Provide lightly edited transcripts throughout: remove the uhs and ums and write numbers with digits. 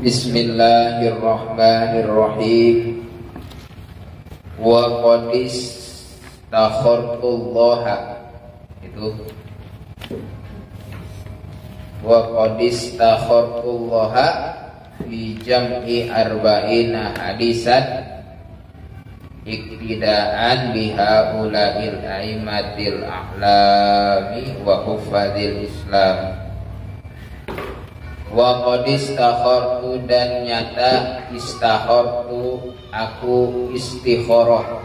Bismillahirrahmanirrahim. Wa qadis takhartullaha, itu wa qadis takhartullaha fi jam'i arba'ina hadisan iktidaan biha ula'il aimatil a'lami wa hufadil islam. Wa qad istakhartu, dan nyata istakhartu aku istikharah.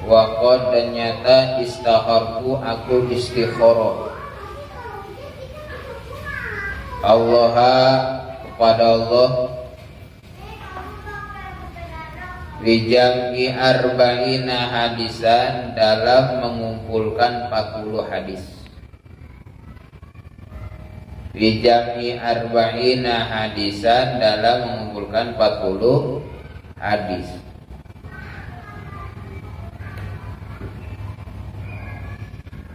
Wa qad, dan nyata istakhartu aku istikharah. Allah, kepada Allah, Rijam'i arba'ina hadisan, dalam mengumpulkan 40 hadis. Rijam'i arba'ina hadisan, dalam mengumpulkan 40 hadis.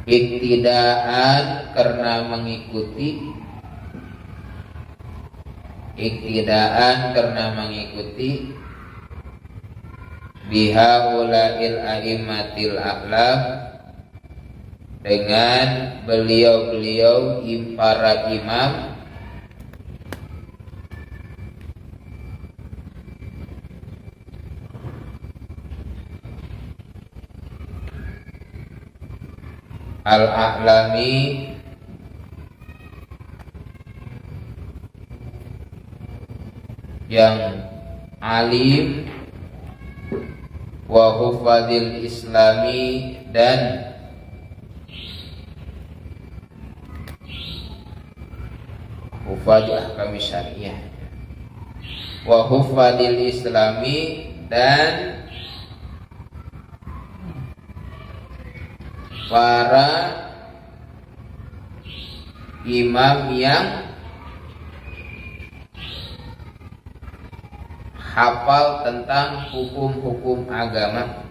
Iktidaan, karena mengikuti. Iktidaan, karena mengikuti. Bihaula'il a'immatil a'lam, dengan beliau-beliau para imam al-a'lami, yang alim, wa hufadil islami, dan hufadil ahkam syariah. Wa hufadil islami, dan para imam yang hafal tentang hukum-hukum agama.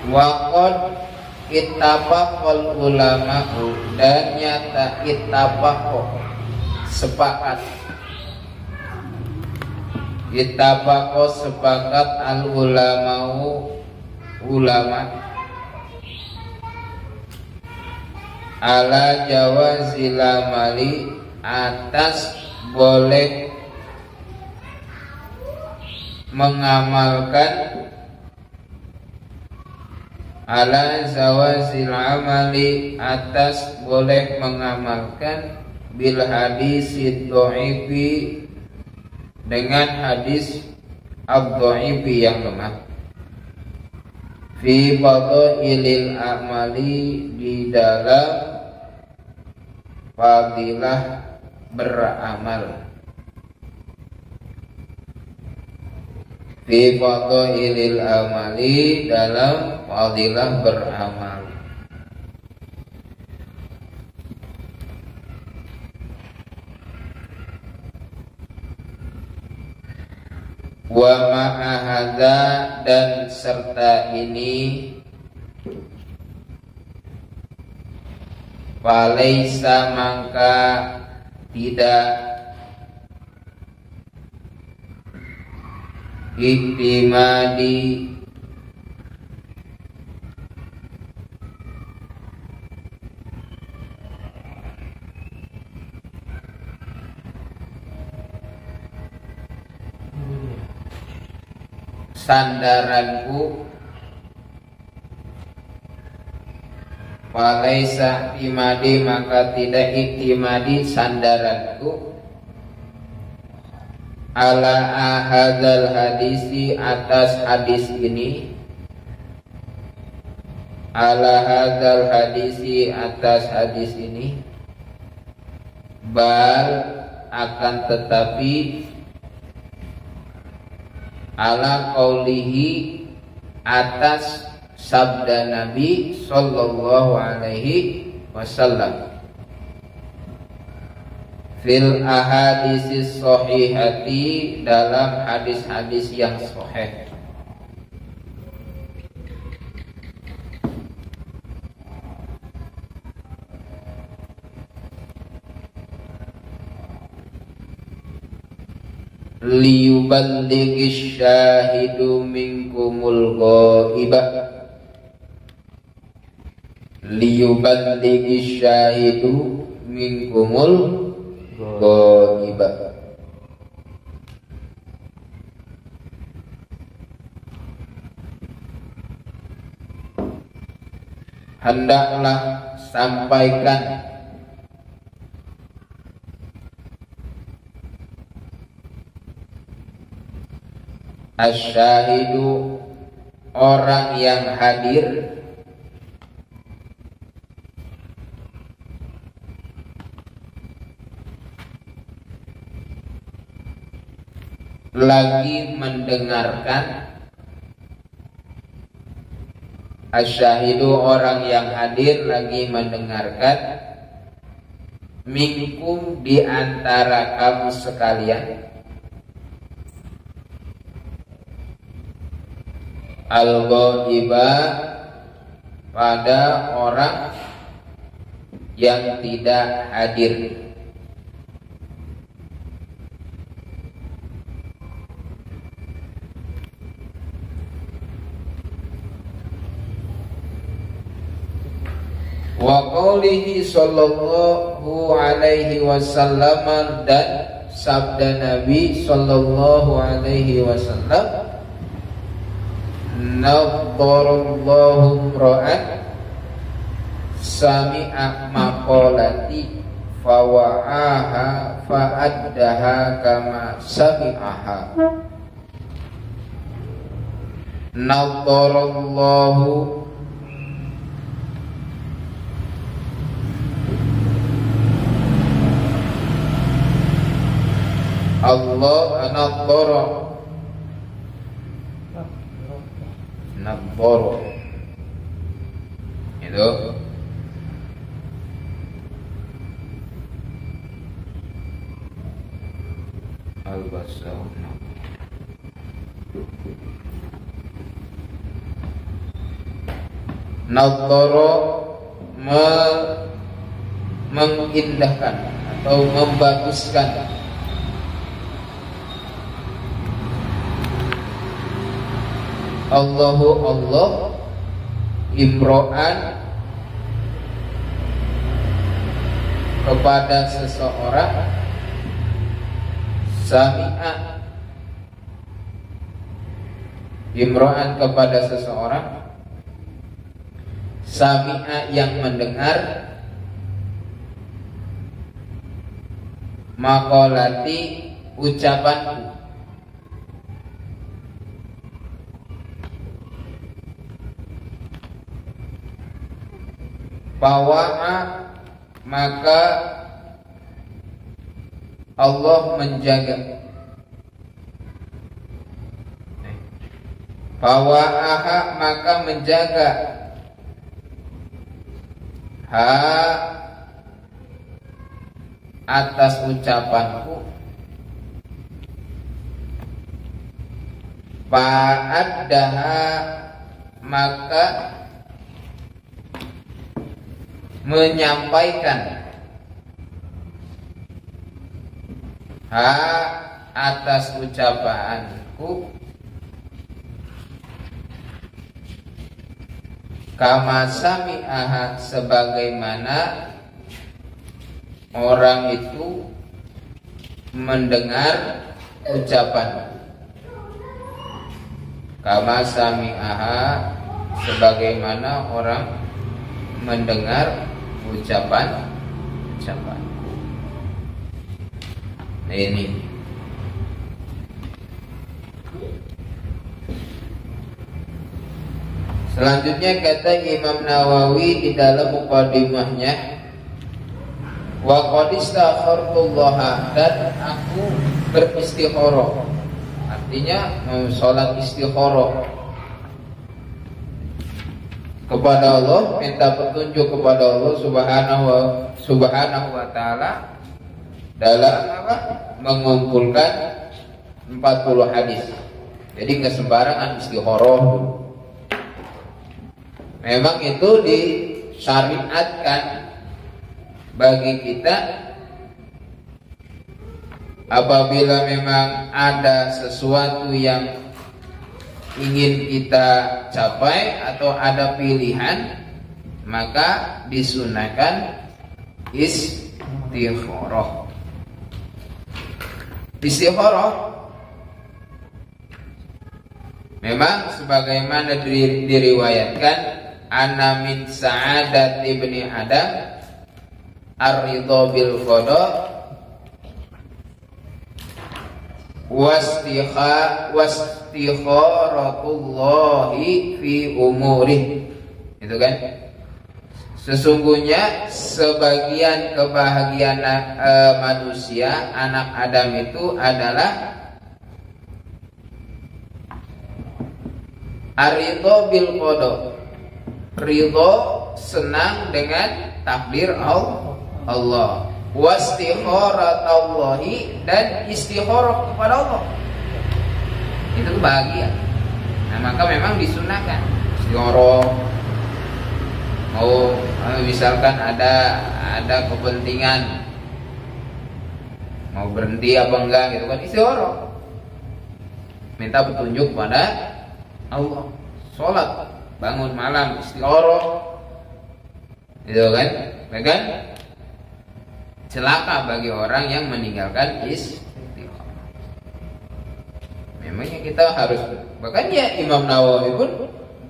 Waqad ittafaqal ulama'u, dan nyata ittafaqo, sepakat. Ittafaqo, sepakat, al ulama'u, ulama, ala jawazil amali, atas boleh mengamalkan, ala zawazil amali, atas boleh mengamalkan, bil hadisid dha'ifi, dengan hadis ad-dha'ifi yang lemah, fi fadhailil amali, di dalam fadilah beramal. Fi fadhailil amali, dalam fadilah beramal. Wa ma'ahadza, dan serta ini, falaisa, maka tidak, iktimadi, sandaranku, falaisa iktimadi, maka tidak iktimadi sandaranku, ala ahadzal hadisi, atas hadis ini, ala hadzal hadisi, atas hadis ini, bal, akan tetapi, ala qaulihi, atas sabda Nabi sallallahu alaihi wasallam, fil ahadisis sahihati, dalam hadis-hadis yang sahih. Liyuballighish syahidu minkumul ghaiba, liyuballighish syahidu minkumul ghaiba. Hendaklah sampaikan asyahidu, orang yang hadir, lagi mendengarkan. Asyahidu, orang yang hadir lagi mendengarkan, minkum, di antara kamu sekalian, al-ghaiba, pada orang yang tidak hadir. Wa qaulihi sallallahu alaihi wasallam, dan sabda Nabi sallallahu alaihi wasallam, nadharallahu ra'an sami'a maqalati fawa'aha fa'addaha kama sami'aha. Nadharallahu, Allah nadhara, nadhara itu al-basar, nadhara mengindahkan atau membaguskan. Allahu Allah imro'an, kepada seseorang, sami'a, imro'an kepada seseorang, sami'a yang mendengar, maqalati ucapanku, bawa'a maka Allah menjaga, bawa'aha maka menjaga, ha atas ucapanku, fa'addaha maka menyampaikan, ha atas ucapanku, kama sami'aha sebagaimana orang itu mendengar ucapan, kama sami'aha sebagaimana orang mendengar ucapan. Nah ini selanjutnya kata Imam Nawawi di dalam muqaddimahnya, wa qad istakhartullaha, dan aku beristikharah, artinya sholat istikharah kepada Allah, minta petunjuk kepada Allah subhanahu wa ta'ala, dalam apa? Mengumpulkan 40 hadis. Jadi nggak sembarangan istikharah. Memang itu disyariatkan bagi kita apabila memang ada sesuatu yang ingin kita capai atau ada pilihan, maka disunahkan istikharah. Istikharah memang sebagaimana diriwayatkan, anna min sa'adat ibni Adam ar-ridha bil qada wastikharatullahi fi umurih. Itu kan? Sesungguhnya sebagian kebahagiaan manusia, anak Adam itu adalah ar-ridha bil qada. Ridha, senang dengan takdir Allah. Wastikharatullahi, dan istikharah kepada Allah. Itu bahagia. Nah, maka memang disunahkan istikharah. Mau misalkan ada kepentingan, mau berhenti apa enggak gitu kan, istikharah. Minta petunjuk pada Allah. Sholat, bangun malam, istikharah. Gitu kan? Kan? Celaka bagi orang yang meninggalkan istikharah. Memangnya kita harus, makanya Imam Nawawi pun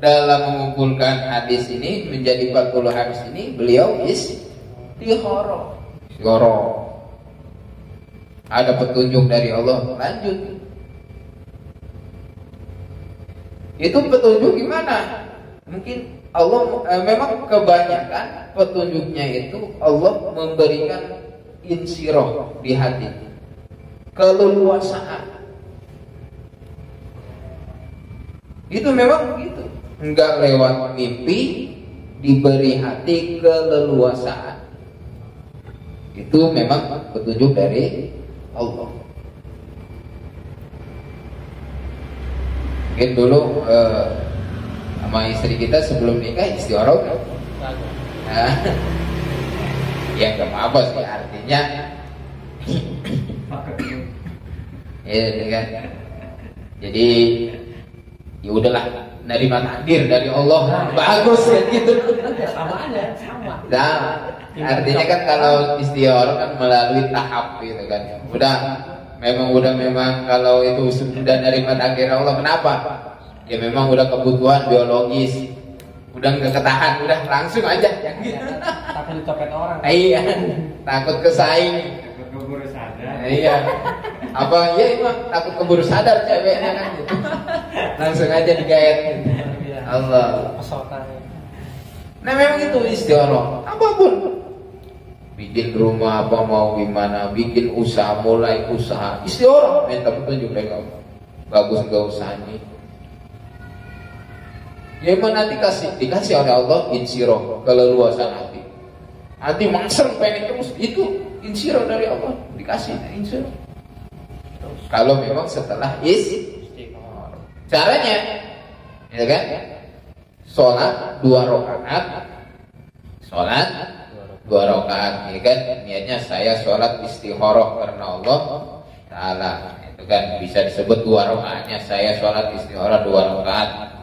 dalam mengumpulkan hadis ini menjadi 40 hadis ini, beliau istikharah. Ada petunjuk dari Allah, lanjut. Itu petunjuk gimana? Mungkin Allah memang kebanyakan petunjuknya itu Allah memberikan insyirah di hati, keleluasaan. Itu memang begitu. Enggak lewat mimpi, diberi hati keleluasaan. Itu memang petunjuk dari Allah. Mungkin dulu sama istri kita sebelum nikah istikharah. Nah, ya nggak apa-apa sih, artinya ya kan. Jadi ya udahlah, nerima takdir dari Allah, bagus ya gitu. Sama aja, sama. Nah, artinya kan kalau istikharah kan melalui tahap gitu kan. Memang kalau itu sudah nerima takdir Allah, kenapa? Ya memang udah kebutuhan biologis, udah nggak ketahan, udah langsung aja. Takut dicopet orang. Iya, takut kesaing. Takut keburu sadar. Iya. Apa? Iya, emang takut keburu sadar ceweknya kan gitu. Langsung aja digayat. Allah. Nah memang itu istikharah. Apapun. Bikin rumah apa mau gimana, bikin usaha, mulai usaha, istikharah, minta petunjuk dari Allah. Bagus enggak usahanya? Ya emang nanti dikasih oleh Allah insyirah, keleluasan hati. Hati mangser pengen terus, itu insyirah dari Allah, dikasih insyirah. Kalau memang setelah istikharah. Caranya, ya kan? Sholat 2 rakaat, ya kan? Niatnya saya sholat istikharah karena Allah Ta'ala. Itu kan bisa disebut 2 rakaatnya saya sholat istikharah 2 rakaat.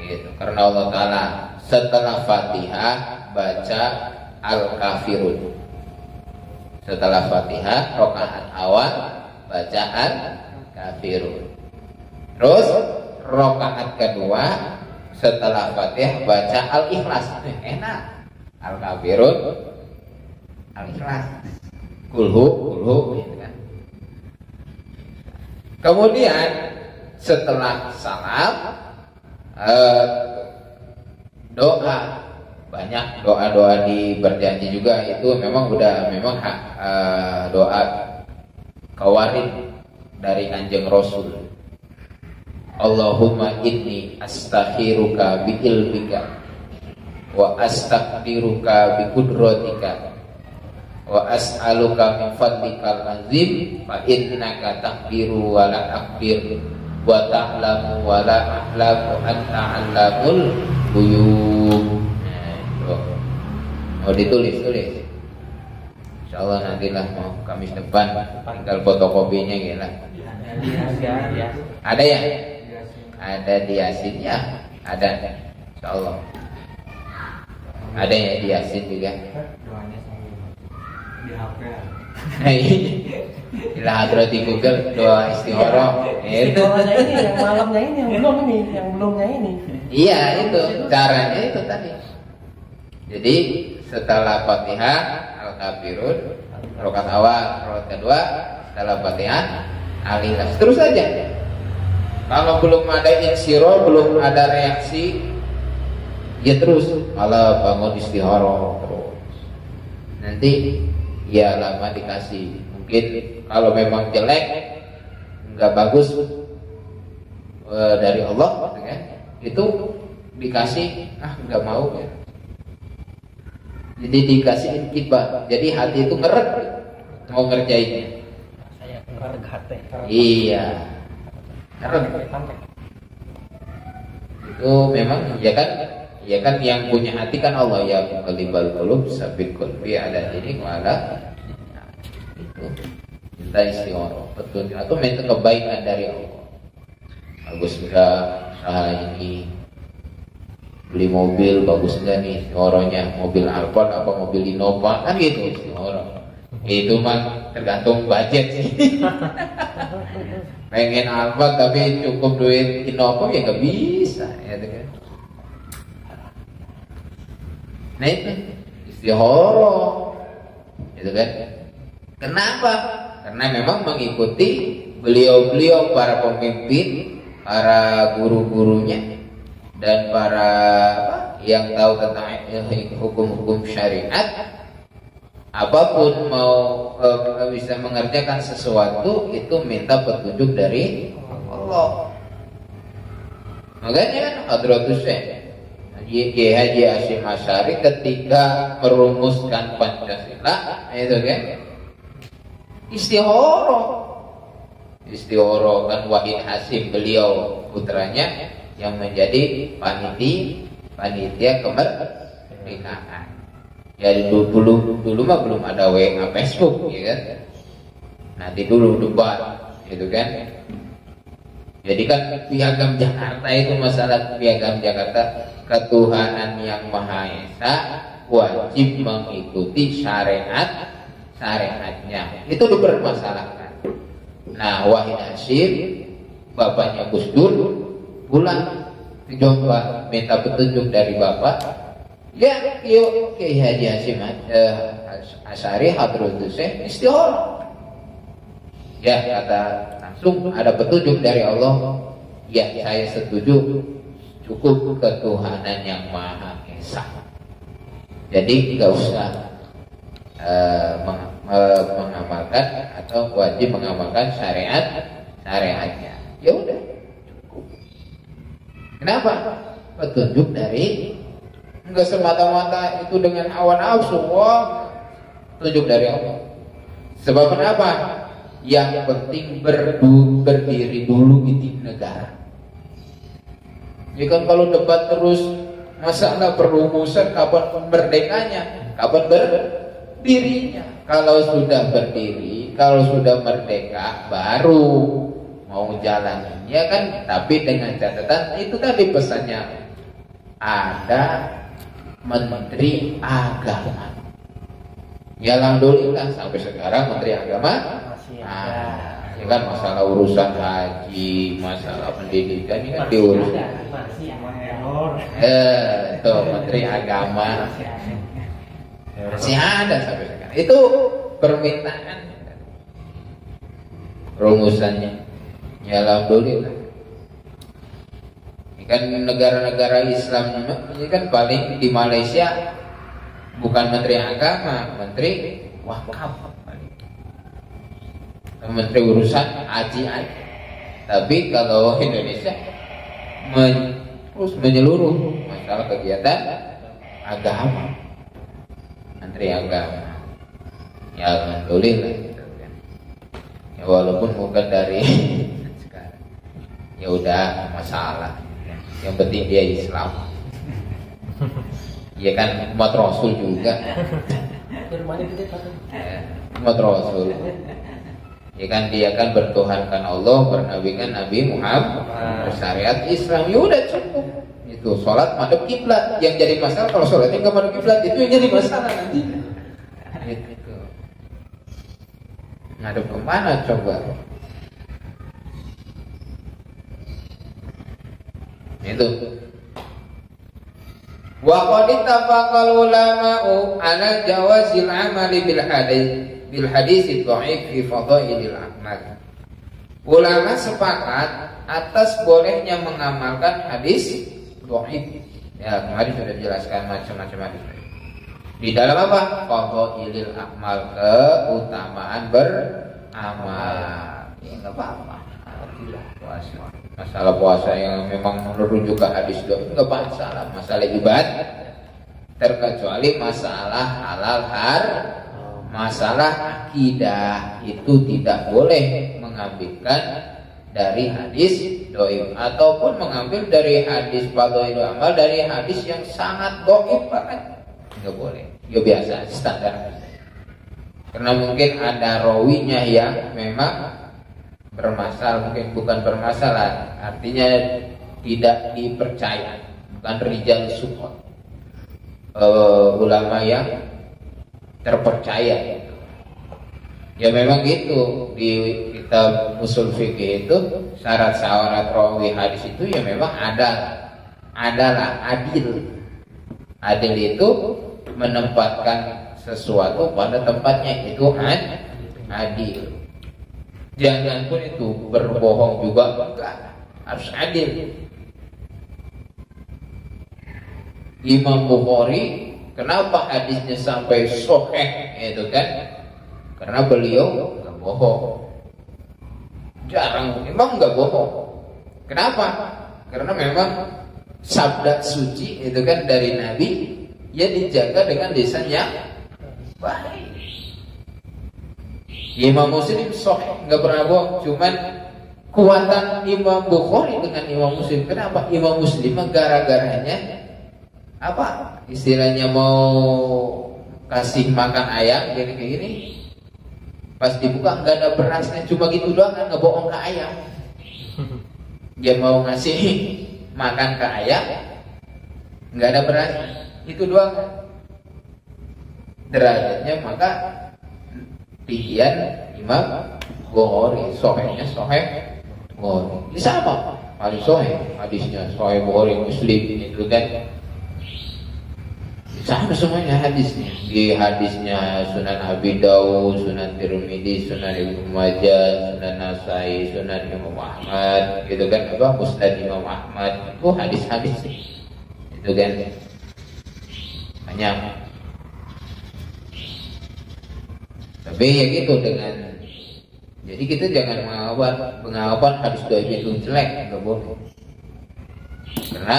Gitu, karena Allah Ta'ala. Setelah Fatihah baca Al-Kafirun. Setelah Fatihah rakaat awal baca Al-Kafirun. Terus rakaat kedua setelah Fatihah baca Al-Ikhlas. Enak. Al-Kafirun, Al-Ikhlas, kulhu gitu kan. Kemudian setelah salam doa, banyak doa-doa di berjanji juga, itu memang doa kawarin dari Kanjeng Rasul. Allahumma inni astakhiruka bi ilmika wa astaqdiruka bi qudratika wa as'aluka min fadlikal azim fa innaka takbiru wa la akbir wa ta'lamu wa la ahlamu anta 'allamul ghuyub. Mau ditulis. Insyaallah nantilah mau Kamis depan tinggal fotokopinya gitu lah. Ada ya? Ada di Yasin ya? Ada. Insyaallah. Ada ya di Yasin juga. Doanya di HP. Ila hadrati Google doa istikharah. Istikharahnya ini yang malamnya ini yang belumnya ini. Iya, itu caranya itu tadi. Jadi setelah Fatihah Al-Kafirun, rakaat awal, rakaat kedua, setelah Fatihah Al-Ikhlas. Terus saja. Kalau belum ada insiro, belum ada reaksi, ya terus malah bangun istikharah terus. Nanti ya lama dikasih. Mungkin kalau memang jelek, nggak bagus dari Allah, kan? Itu dikasih nggak mau ya. Jadi dikasihin kibar. Jadi hati itu ngeret mau ngerjainnya. Saya ngeret hati. Iya. Ngeret. Itu memang ya kan yang punya hati kan Allah ya muqallibal qulub sabit qalbi ala dinik wa ala itu. Minta istikharah, petunjuk atau minta kebaikan dari Allah. Bagus enggak usaha ini? Beli mobil bagus enggak nih istikharahnya? Mobil Alphard apa mobil Innova kan gitu istikharah. Itu mah tergantung budget sih. Pengen Alphard tapi cukup duit Innova ya nggak bisa ya kan. Nah itu istikharah gitu kan. Kenapa? Karena memang mengikuti beliau-beliau para pemimpin, para guru-gurunya dan para yang tahu tentang hukum-hukum syariat. Apapun mau bisa mengerjakan sesuatu itu minta petunjuk dari Allah. Makanya kan Hadratus Syekh Haji Hasyim Asy'ari ketika merumuskan Pancasila itu kan istikharah kan Wahid Hasyim beliau putranya yang menjadi panitia kemerdekaan. Ya dulu mah belum ada WA Facebook ya kan. Nanti dulu debat gitu kan. Jadi kan piagam Jakarta itu masalah piagam Jakarta ketuhanan yang Maha Esa wajib mengikuti syariatnya. Itu dipermasalahkan. Nah, Wahid Hasyim bapaknya Gus Dur pulang coba minta petunjuk dari bapak. Ya, yuk Kiai Haji Hasyim Asy'ari Hadratus Syekh istikharah. Ya, kata langsung ada petunjuk dari Allah. Ya, saya setuju. Cukup ketuhanan yang Maha Esa. Jadi nggak usah mengamalkan atau wajib mengamalkan syariatnya. Ya udah, cukup. Kenapa? Petunjuk dari enggak semata-mata itu dengan hawa nafsu. Wah, petunjuk dari Allah. Sebab kenapa? Yang penting berdiri dulu di negara. Ya kan kalau debat terus masalah perumusan kapan merdekanya, kapan berdirinya. Kalau sudah berdiri, kalau sudah merdeka baru mau jalan. Ya kan, tapi dengan catatan itu tadi pesannya ada Menteri Agama. Ya alhamdulillah sampai sekarang Menteri Agama ya kan masalah urusan haji, masalah pendidikan ini kan diurus. Itu Menteri Agama masih ada sampai sekarang. Itu permintaan rumusannya. Ya alhamdulillah. Ini kan negara-negara Islam ini kan paling di Malaysia bukan Menteri Agama, Menteri Wakaf. Menteri urusan haji aja. Tapi kalau Indonesia terus menyeluruh masalah kegiatan agama, Menteri Agama. Ya alhamdulillah gitu kan. Ya walaupun bukan dari sekarang. Ya udah masalah. Yang penting dia Islam. Ya kan umat Rasul juga. Umat Rasul. Ya kan dia kan bertuhankan Allah, bernabikan Nabi Muhammad, bersyariat Islam. Ya udah cukup. Itu sholat madhep kiblat. Yang jadi masalah kalau sholatnya nggak madhep kiblat, itu yang jadi masalah nanti. Itu. Ngadep kemana coba? Itu. Wa qad ittafaqal ulama'u 'ala jawazil 'amali bil hadis dhaif fi fadailil a'mal. Ulama sepakat atas bolehnya mengamalkan hadis dhaif. Ya, kemarin sudah dijelaskan macam-macam hadis. Di dalam apa? Fadailil a'mal, keutamaan beramal. Ya enggak apa-apa. Alhamdulillah puasa. Masalah puasa yang memang merujuk ke hadis dhaif enggak masalah. Masalah ibadah terkecuali masalah halal haram. Masalah akidah itu tidak boleh mengambilkan dari hadis dhaif ataupun mengambil dari hadis fadhailul amal dari hadis yang sangat dhaif banget. Enggak boleh. Ya biasa standar. Karena mungkin ada rawinya yang memang bermasalah, mungkin bukan bermasalah, artinya tidak dipercaya, bukan rijal support. Ulama yang terpercaya gitu. Ya memang gitu di kitab usul fikih itu syarat-syarat rawi hadis itu ya memang adalah adil. Adil itu menempatkan sesuatu pada tempatnya, itu adil. Jangan pun itu berbohong juga enggak, harus adil. Imam Bukhari kenapa hadisnya sampai sahih itu kan? Karena beliau enggak bohong. Jarang memang enggak bohong. Kenapa? Karena memang sabda suci itu kan dari Nabi ya dijaga dengan lisan yang baik. Imam Muslim sahih enggak pernah bohong, cuman kuatan Imam Bukhari dengan Imam Muslim. Kenapa? Imam Muslim gara-garanya apa istilahnya mau kasih makan ayam gini kayak gini, pas dibuka nggak ada berasnya, cuma gitu doang kan, ngebohong ke ayam. Dia mau ngasih makan ke ayam nggak ada beras, itu doang derajatnya. Maka pikiran Imam Bukhari sahihnya sahih Bukhari sama paling sahih hadisnya sahih Bukhari Muslim itu kan sama semuanya hadisnya. Di hadisnya Sunan Abi Dawud, Sunan Tirmidzi, Sunan Ibnu Majah, Sunan Nasai, Sunan Imam Ahmad, gitu kan, apa Musnad Imam Ahmad, itu hadis-hadis itu kan banyak. Tapi ya gitu dengan, jadi kita jangan menganggapan hadis dhaif itu jelek, enggak boleh. Karena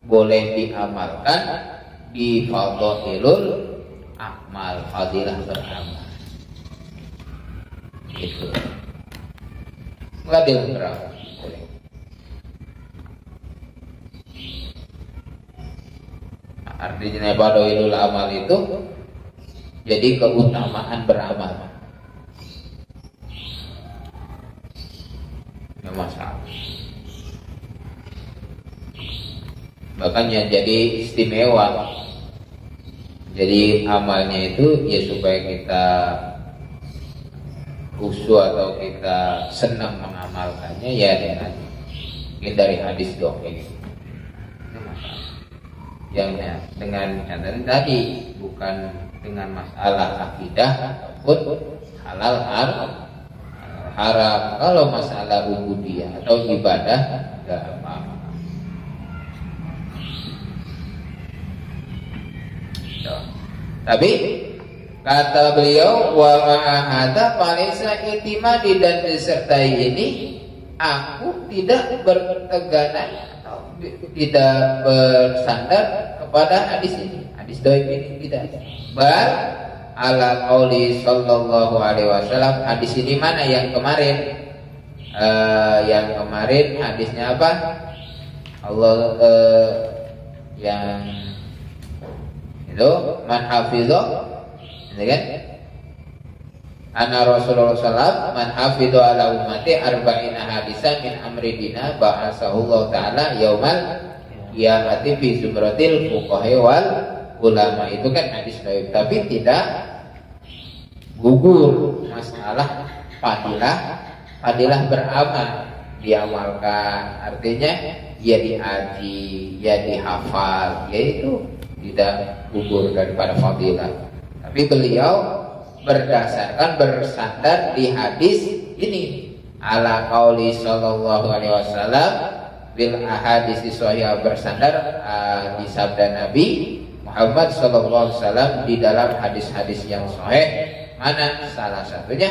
boleh diamalkan di fadhailul amal, fadilah beramal. Itu. Fadilah beramal. Boleh. Artinya fadhailul amal itu jadi keutamaan beramal. Enggak masalah. Bahkan yang jadi istimewa, jadi amalnya itu ya supaya kita khusyuk atau kita senang mengamalkannya ya dengan dari hadis dhaif. Yang dengan catatan tadi bukan dengan masalah akidah ataupun halal haram. Kalau masalah ubudiyah atau ibadah enggak apa-apa. Tapi kata beliau wa ma'ahada falisa itimadi, dan disertai ini aku tidak berteganan atau tidak bersandar kepada hadis ini, hadis dhaif ini, tidak. ala qauli sallallahu alaihi wasallam. Hadis ini mana yang kemarin? Yang kemarin hadisnya apa? Allah yang itu man hafizah, ini kan? Anna Rasulullah sallallahu man hafidhu ala ummati arba'ina hadisan min amri dina ba'asahullahu ta'ala yaumal qiyamati fi zumratil fuqaha wal ulama. Itu kan hadis dhaif, tapi tidak gugur masalah fadilah beramal, diamalkan, artinya ya diaji, ya dihafal, yaitu tidak gugur daripada fadilah. Tapi beliau berdasarkan bersandar di hadis ini ala qauli sallallahu alaihi wasallam bil ahadits shahihah, bersandar di sabda Nabi Muhammad sallallahu alaihi wasallam di dalam hadis-hadis yang sahih. Mana salah satunya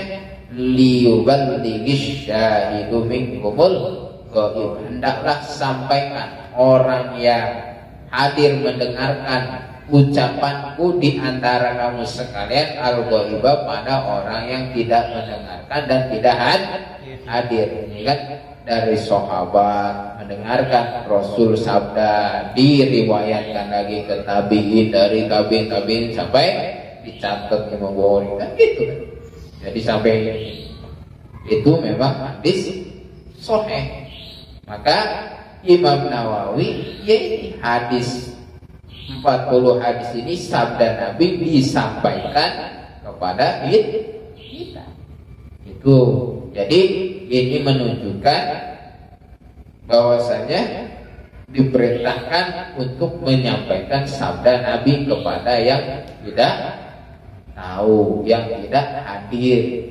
liyuballighish syahidu minkumul ghaib, hendaklah sampaikan orang yang hadir mendengarkan ucapanku di antara kamu sekalian al-ghaibah, pada orang yang tidak mendengarkan dan tidak hadir. Ini kan dari sahabat mendengarkan Rasul sabda, diriwayatkan lagi ke tabi'in, dari tabi'in sampai dicatat Imam Bukhari kan gitu kan. Jadi sampai itu memang hadis sahih. Maka Imam Nawawi yaitu hadis 40 hadis ini sabda Nabi disampaikan kepada kita. Itu. Jadi ini menunjukkan bahwasanya diperintahkan untuk menyampaikan sabda Nabi kepada yang tidak tahu, yang tidak hadir.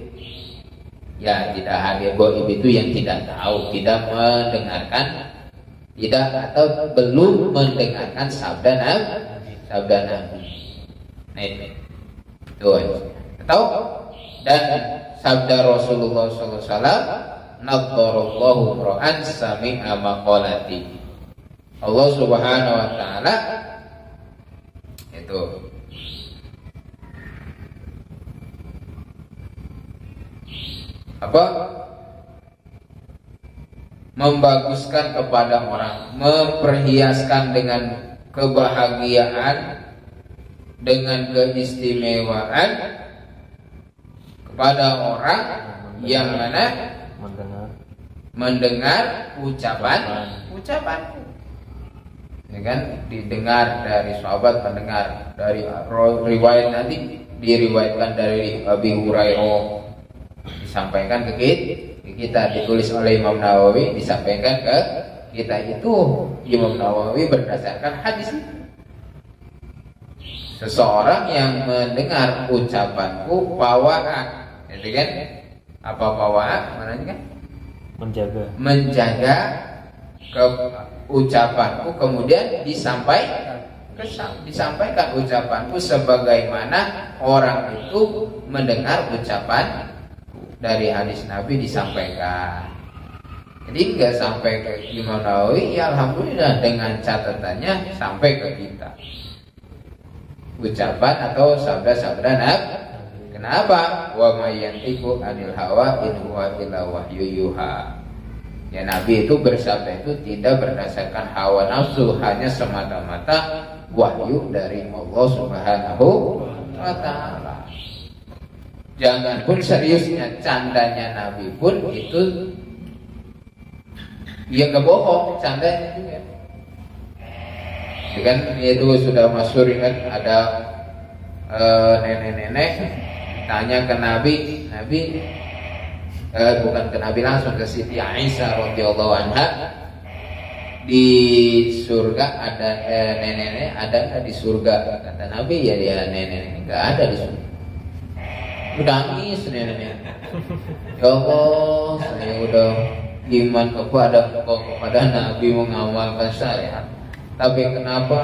Ya, tidak hadir gaib itu yang tidak tahu, tidak mendengarkan, tidak atau belum mendengarkan sabda Nabi. Nah, itu. Atau dan sabda Rasulullah SAW, nadharallahu ra'an sami'a maqalati. Allah Subhanahu wa taala itu apa? Membaguskan kepada orang, memperhiaskan dengan kebahagiaan, dengan keistimewaan kepada orang yang mana mendengar ucapanku. Ya kan, didengar dari sahabat, mendengar dari riwayat, nanti diriwayatkan dari Abi Hurairah, disampaikan ke kita, ditulis oleh Imam Nawawi, disampaikan ke kita. Itu Imam Nawawi berdasarkan hadis itu. Seseorang yang mendengar ucapanku pawa'an, gitu kan? Apa pawa'an? Mananya kan? Menjaga ke ucapanku, kemudian disampaikan ucapanku sebagaimana orang itu mendengar ucapan dari hadis Nabi disampaikan. Jadi enggak sampai ke Imam Nawawi, ya alhamdulillah dengan catatannya sampai ke kita. Ucapan atau sabda-sabda Nabi. Kenapa? Wa may yantiqu 'anil hawa in huwa illa wahyu yuha. Ya, Nabi itu bersabda itu tidak berdasarkan hawa nafsu, hanya semata-mata wahyu dari Allah Subhanahu wa taala. Jangan pun seriusnya, candanya Nabi pun itu ya nggak bohong, candanya juga. Kan itu sudah masyhur kan, ada nenek-nenek tanya ke Nabi, bukan ke Nabi langsung, ke Siti Aisyah radhiyallahu anha, di surga ada nenek-nenek ada nggak di surga? Kata Nabi, ya nenek-nenek nggak ada di surga. Udah nangis nenek-nenek. Ya Allah, saya udah iman kepada Nabi, mengamalkan syariat, tapi kenapa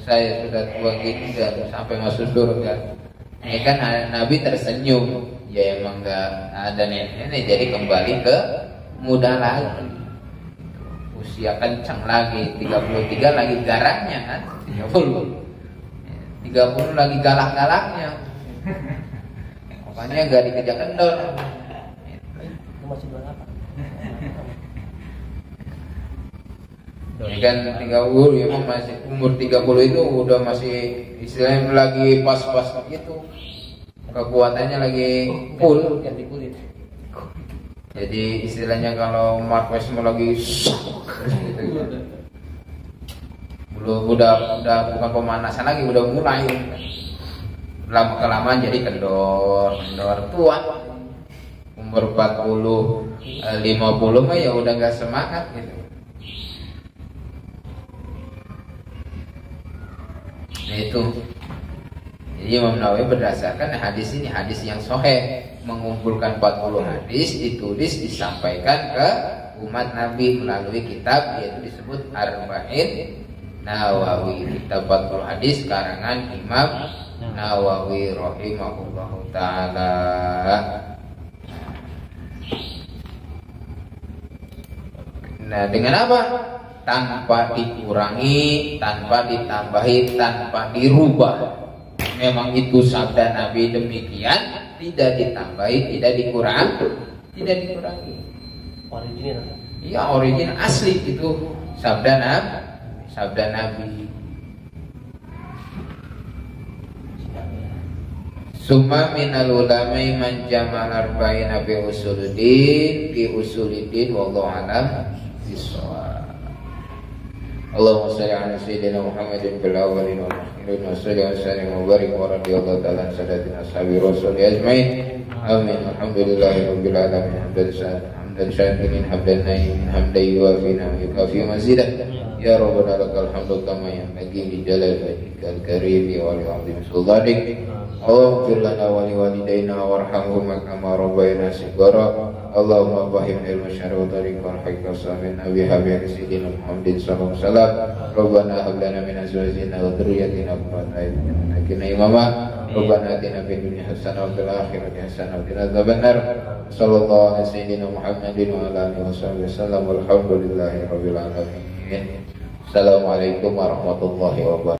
saya sudah tua gini nggak sampai masuk surga? Ini kan Nabi tersenyum. Ya emang nggak ada nenek-nenek, jadi kembali ke muda lagi, usia kencang lagi, 33 lagi garangnya kan, 30 lagi galak-galaknya. Makanya nggak dikejar kendor. Itu masih 28. Ini kan 30, ya masih umur 30 itu udah masih istilahnya lagi pas-pas gitu. Kekuatannya lagi full. Ganti kulit. Jadi istilahnya kalau Marquez mau lagi gitu. Udah bukan pemanasan lagi, udah mulai. Lama kelamaan jadi kendor tua. Umur 40, 50 mah ya udah nggak semangat gitu. Nah itu. Jadi Imam Nawawi berdasarkan hadis ini, hadis yang sahih, mengumpulkan 40 hadis, ditulis, disampaikan ke umat Nabi melalui kitab, yaitu disebut Arba'in Nawawi, kitab 40 hadis karangan Imam Nawawi rahimahullahu ta'ala. Nah, dengan apa? Tanpa dikurangi, tanpa ditambahi, tanpa dirubah. Memang itu sabda Nabi demikian, tidak ditambahi, tidak dikurangi. Original. Iya, original asli itu sabda Nabi. Summa minal ulama'i man jamal arba'ina fi usulidin wallahu a'lam bissawab. Allahumma shalli ala sayyidina Muhammadin fil awwalin wal akhirin wa salli wa sallim wa barik wa radiyallahu ta'ala an sadatina ashabi rasul ajmain. Amin. Alhamdulillahi rabbil alamin. Hamdan syakirin hamdan naimin hamdan yuwafina wa yukafi mazidah. Ya Rabbana lakal hamdu kama yanbaghi li jalali wajhikal karim wa li 'azimi sultanik. Allahumma lana wa li walidayna warhamhuma kama rabbayana shighara. Allahumma fahimna ilmu syar'i wa tariqal haqqi samin nabi habib sayyidina Muhammadin sallallahu alaihi wasallam. Rabbana hab lana min azwajina wa dhurriyyatina qurrata a'yun waj'alna imama. Rabbana atina fid dunya hasanah wa fil akhirati hasanah wa qina adzabannar. Sallallahu alaihi sayyidina Muhammadin wa ala alihi wasallam walhamdulillahi rabbil alamin. Assalamualaikum warahmatullahi wabarakatuh.